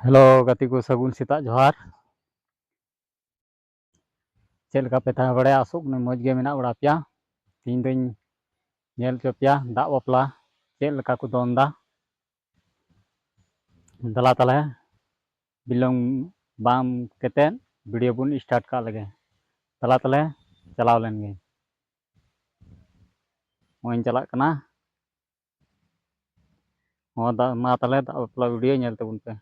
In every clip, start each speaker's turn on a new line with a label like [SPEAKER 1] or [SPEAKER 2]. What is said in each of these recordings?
[SPEAKER 1] Hello गति को सगुन सेता जोहार चेक लेका पे तहां बड़े आसोक ने मौज गे मेना बड़ा पेया तीन दिन नेल चो पेया दाग बापला चेक लेका को दोन दा दला तले बिलोंग बाम केते वीडियो बुन स्टार्ट का लगे दला तले चलाव लेन गे मोइन चला कना हो दा मा तले दाग बापला वीडियो नेल तबुन पे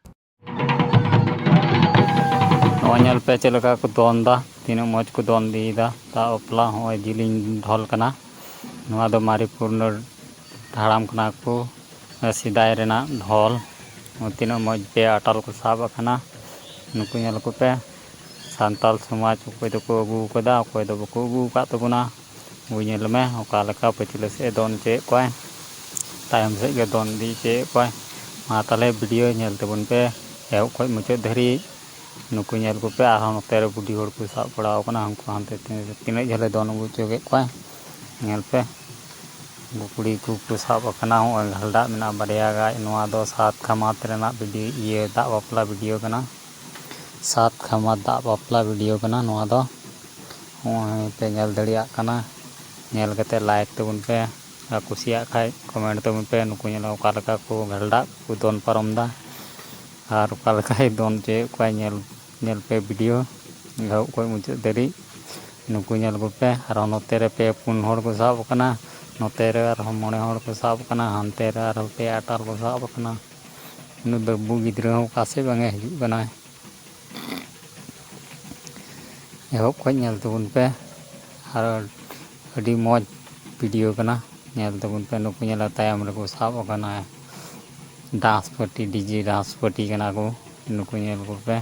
[SPEAKER 1] नेल पे चेक लेका को दोन दा तीन मौज को दोन दी दा दाग बापला हो जिलिंग ढोल कना नवा दो मारीपुर हाड़ाम कना को सिदाय रेना ढोल तीन मौज पे अटल को साब अखना नुकु नेल को पे सानताल समाज अकोय दो को अगू कदा अकोय दो बको अगू का तबुना नेल में ओका लेका पछिले से दोन चे कोय तायम से गे दोन दी चे कोय मा ताले वीडियो नेल तबुन पे एव कोय मुचे धरी नुकु नेल को पे आरो नते रे बुडी होड़ को साब पड़ाव कना हमको हानते तीन झले दोन अगू चे कोय नेल पे कुड़ी को साब अखना हो हलदा मेना बारिया गाय नवा दो सात खमात रेना वीडियो ये दाग बापला वीडियो कना सात खमात दाग बापला वीडियो कना नवा दो पे नेल दड़िया कना नेल कते लाइक तबुन पे कुसिया खाय कमेंट तबुन पे नुकु नेल ओका लेका को हलदा को दोन पारम दा और ओका लेका दोन चे कोय नेल पे वीडियो गाव कोय मुचे दरी नुकु नेल को पे आरो नते रे पे पुन होड़ को साब कना नोते रे आरो मोणे होड़ को साब कना हानते रे आरो पे अटाल को साब कना नु दब्बू गिद्रा हो कासे बांगे हिजु कना एहब खoj नेल तबुन पे आरो अडी मौज वीडियो कना नेल तबुन पे नुकु नेल तायम रे को साब कना dance party DJ dance party कना को नुकु नेल को पे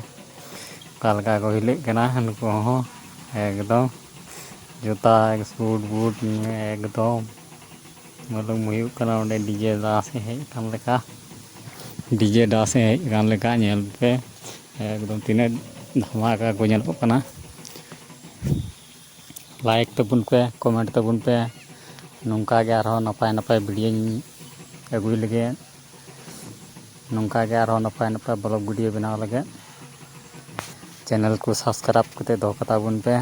[SPEAKER 1] कालका को हिले कना नुकु हो एकदम जूता सूट बूट एकदम मालूम हुई कना ओंडे डीजे डांस हेज कान लेका डीजे डांस हेज कान लेका नेल पे एकदम तीन धमाका को नेलो कना लाइक तबुन पे कमेंट तबुन पे नोंका गे आरो नपाय नपाय वीडियो अगुय लगे नोंका गे आरो नपाय नपाय ब्लॉग वीडियो बनाव लगे चैनल को सब्सक्राइब कते दो कता बुन पे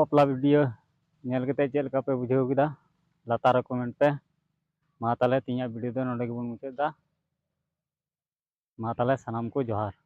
[SPEAKER 1] बापला वीडियो नेल कते चेक लेका पे बुझाव किदा लातार कमेंट पे मा ताले तीन वीडियो दो नोडे गेबन मुचाद दा मा ताले सनाम को जोहार।